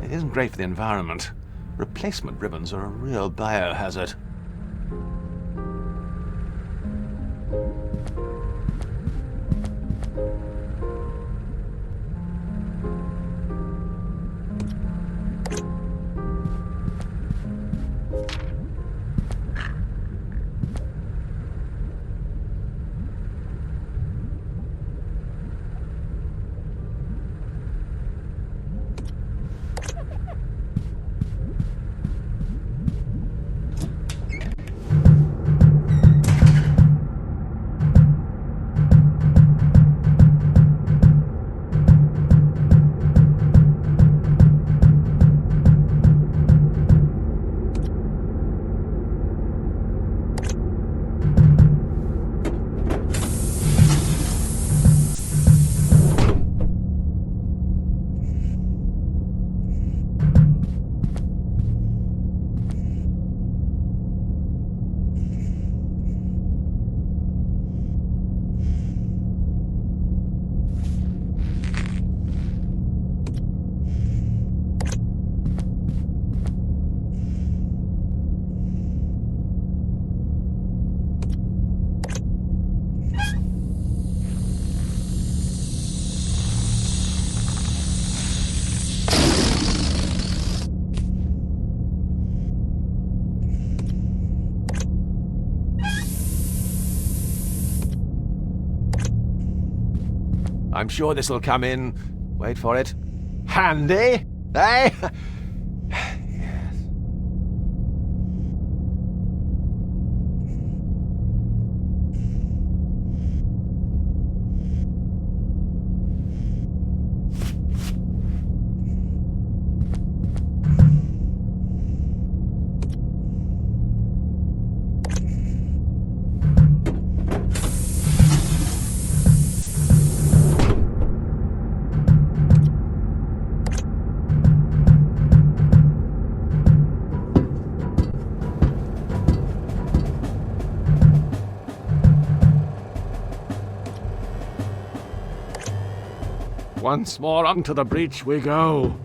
It isn't great for the environment. Replacement ribbons are a real biohazard. I'm sure this'll come in, wait for it, handy, eh? Once more onto the breach we go.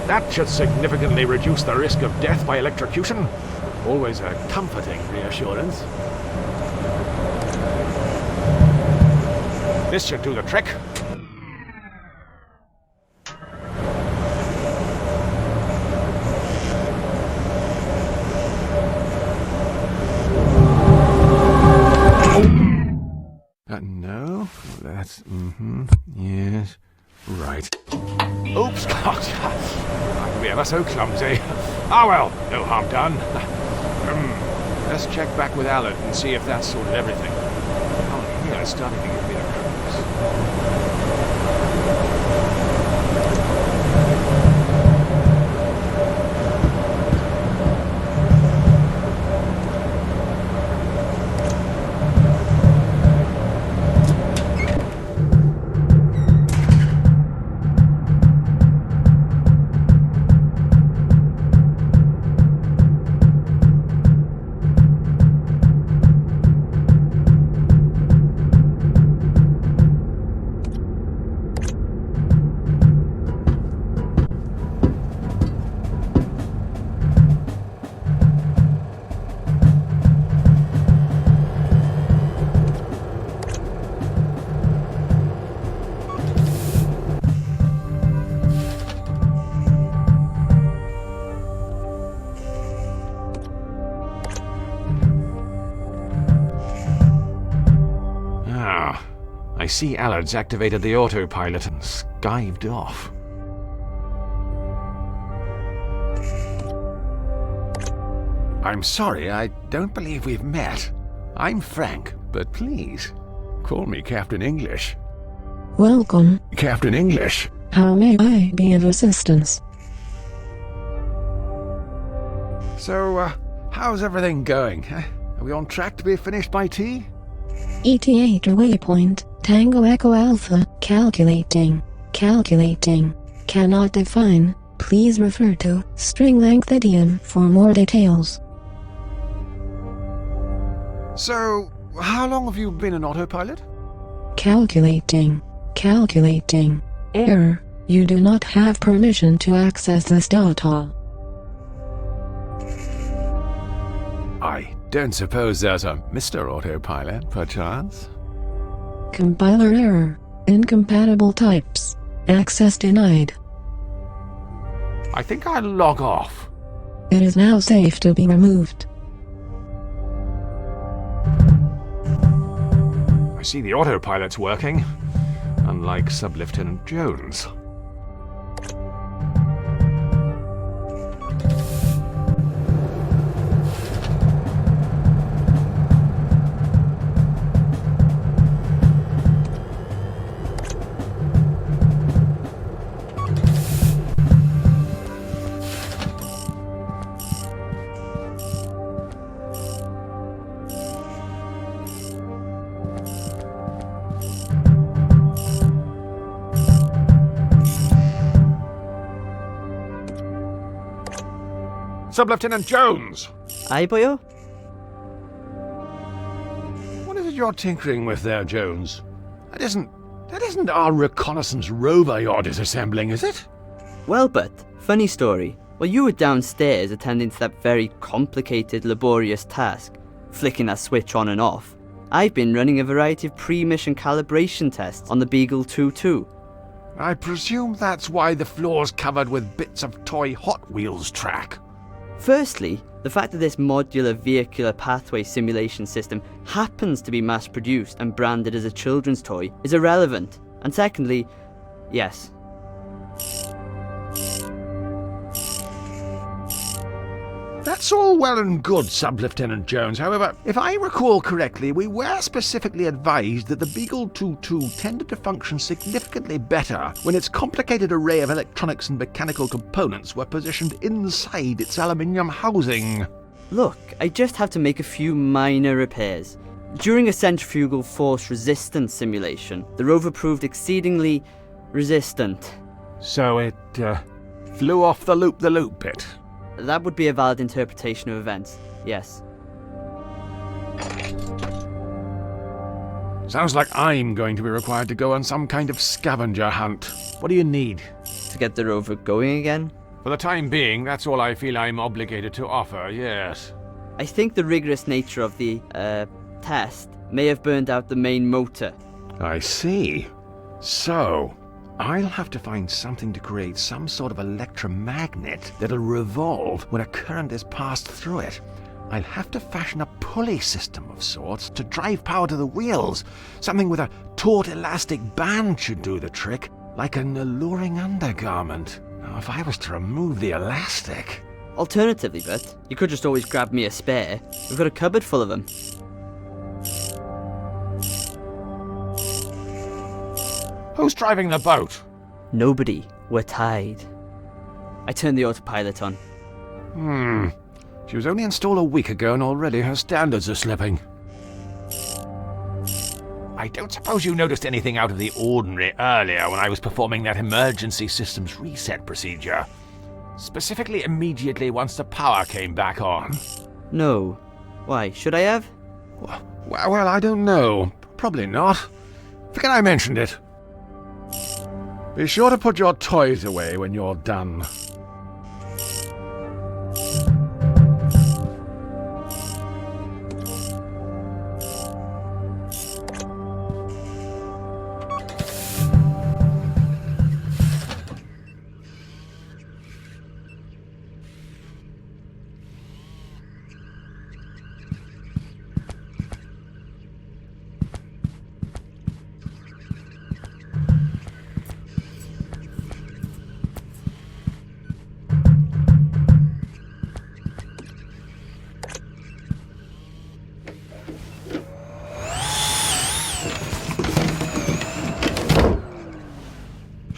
That should significantly reduce the risk of death by electrocution. Always a comforting reassurance. This should do the trick. No, that's, yes, right. Oops, God, I can be ever so clumsy. Ah well, no harm done. Let's check back with Alan and see if that's sorted everything. Oh, yeah, it's starting to give me the creeps. I see Allard's activated the autopilot and skived off. I'm sorry, I don't believe we've met. I'm Frank, but please, call me Captain English. Welcome. Captain English. How may I be of assistance? So, how's everything going? Are we on track to be finished by tea? ETA to waypoint, Tango Echo Alpha, calculating. Cannot define. Please refer to string length idiom for more details. So, how long have you been an autopilot? Calculating. Error. You do not have permission to access this data. I don't suppose there's a Mr. Autopilot, perchance? Compiler error. Incompatible types. Access denied. I think I'll log off. It is now safe to be removed. I see the autopilot's working, unlike Sub-Lieutenant Jones. Sub-Lieutenant Jones! Aye, boyo? What is it you're tinkering with there, Jones? That isn't our reconnaissance rover you're disassembling, is it? Well, but, funny story. While you were downstairs attending to that very complicated, laborious task, flicking that switch on and off, I've been running a variety of pre-mission calibration tests on the Beagle 2-2. I presume that's why the floor's covered with bits of toy Hot Wheels track. Firstly, the fact that this modular vehicular pathway simulation system happens to be mass-produced and branded as a children's toy is irrelevant. And secondly, yes. That's all well and good, Sub-Lieutenant Jones. However, if I recall correctly, we were specifically advised that the Beagle 2-2 tended to function significantly better when its complicated array of electronics and mechanical components were positioned inside its aluminium housing. Look, I just have to make a few minor repairs. During a centrifugal force resistance simulation, the rover proved exceedingly resistant. So it flew off the loop bit. That would be a valid interpretation of events, yes. Sounds like I'm going to be required to go on some kind of scavenger hunt. What do you need? To get the rover going again? For the time being, that's all I feel I'm obligated to offer, yes. I think the rigorous nature of the, test may have burned out the main motor. I see. So, I'll have to find something to create some sort of electromagnet that'll revolve when a current is passed through it. I'll have to fashion a pulley system of sorts to drive power to the wheels. Something with a taut elastic band should do the trick, like an alluring undergarment. Now, if I was to remove the elastic... Alternatively, but you could just always grab me a spare. We've got a cupboard full of them. Who's driving the boat? Nobody. We're tied. I turned the autopilot on. She was only installed a week ago and already her standards are slipping. I don't suppose you noticed anything out of the ordinary earlier when I was performing that emergency systems reset procedure. Specifically immediately once the power came back on. No. Why, should I have? Well, I don't know. Probably not. Forget I mentioned it. Be sure to put your toys away when you're done.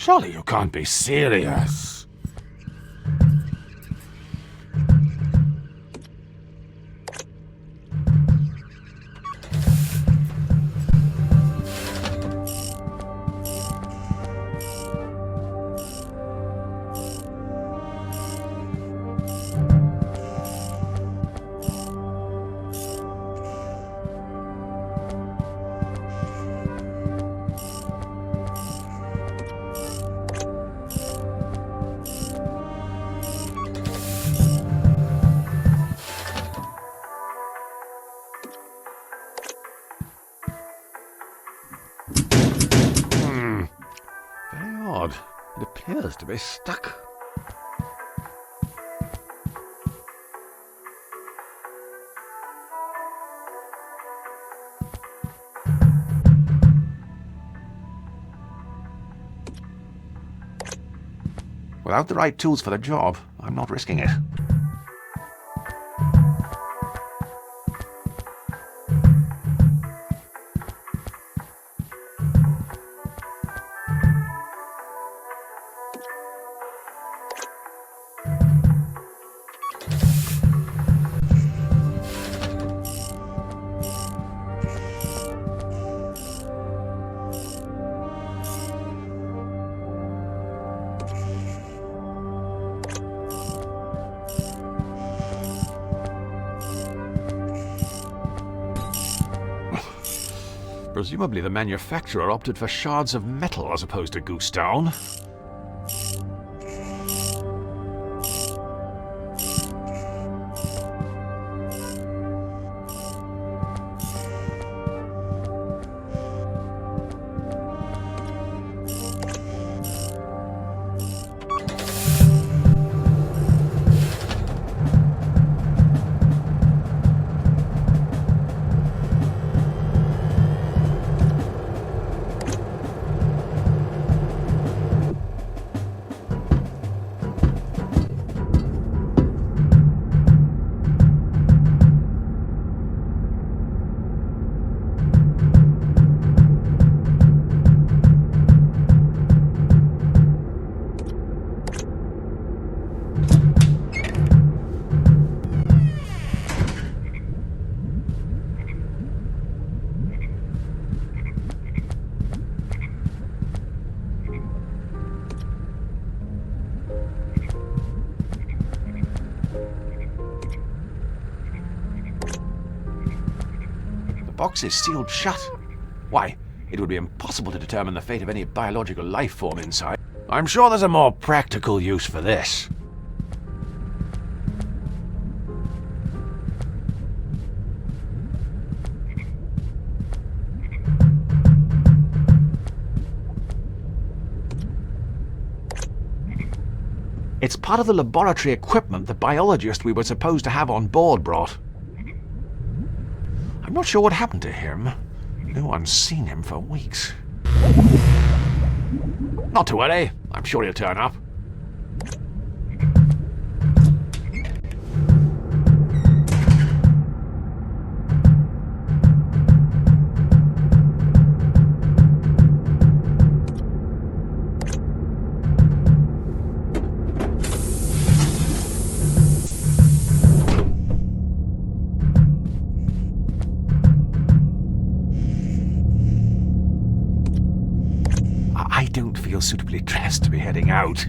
Surely you can't be serious. Very odd. It appears to be stuck. Without the right tools for the job, I'm not risking it. Presumably the manufacturer opted for shards of metal as opposed to goose down. The box is sealed shut. Why, it would be impossible to determine the fate of any biological life form inside. I'm sure there's a more practical use for this. It's part of the laboratory equipment the biologist we were supposed to have on board brought. I'm not sure what happened to him. No one's seen him for weeks. Not to worry. I'm sure he'll turn up. I don't feel suitably dressed to be heading out.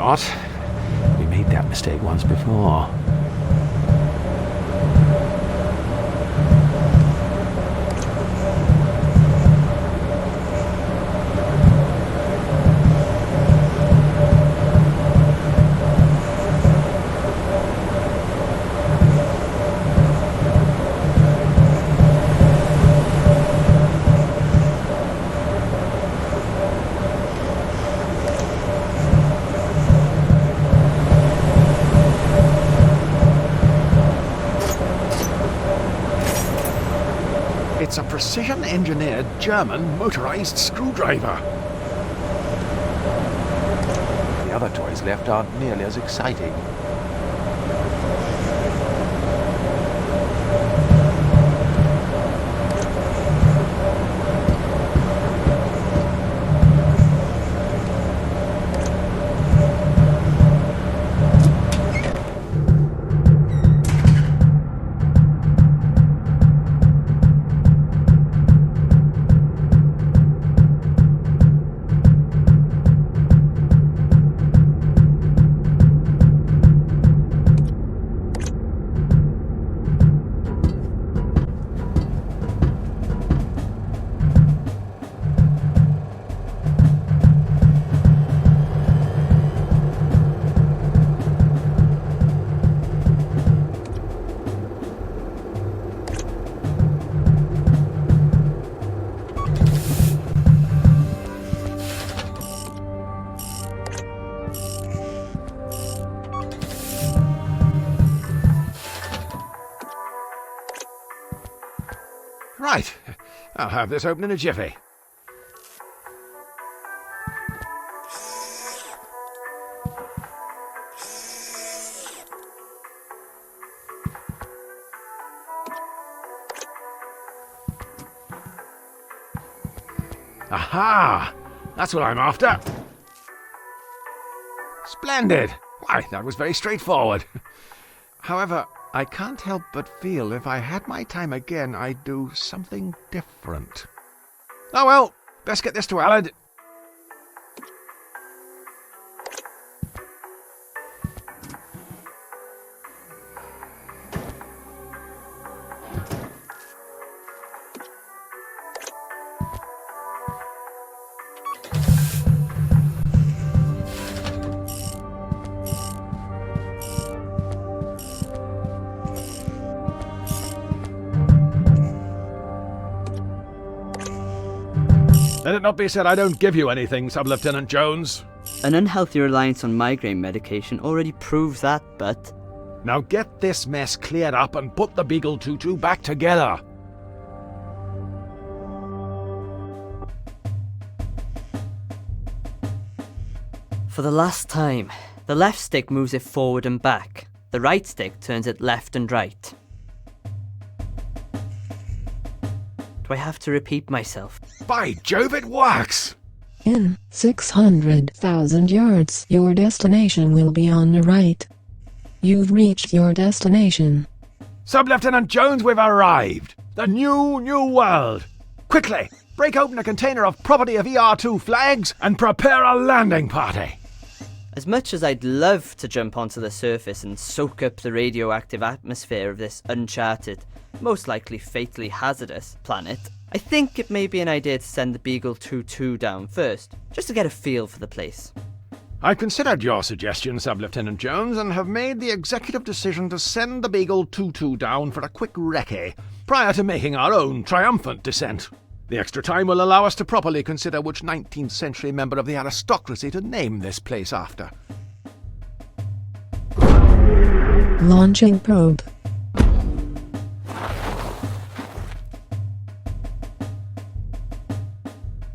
not. We made that mistake once before. It's a precision-engineered German motorized screwdriver. The other toys left aren't nearly as exciting. Right. I'll have this open in a jiffy. Aha! That's what I'm after. Splendid! Why, that was very straightforward. However, I can't help but feel if I had my time again, I'd do something different. Oh well, best get this to Alad. Let it not be said I don't give you anything, Sub-Lieutenant Jones. An unhealthy reliance on migraine medication already proves that, but... Now get this mess cleared up and put the Beagle 2-2 back together. For the last time, the left stick moves it forward and back. The right stick turns it left and right. Do I have to repeat myself? By Jove, it works! In 600,000 yards, your destination will be on the right. You've reached your destination. Sub-Lieutenant Jones, we've arrived! The new world! Quickly, break open a container of property of ER2 flags and prepare a landing party! As much as I'd love to jump onto the surface and soak up the radioactive atmosphere of this uncharted, most likely fatally hazardous planet, I think it may be an idea to send the Beagle 2-2 down first, just to get a feel for the place. I've considered your suggestion, Sub-Lieutenant Jones, and have made the executive decision to send the Beagle 2-2 down for a quick recce, prior to making our own triumphant descent. The extra time will allow us to properly consider which 19th century member of the aristocracy to name this place after. Launching probe.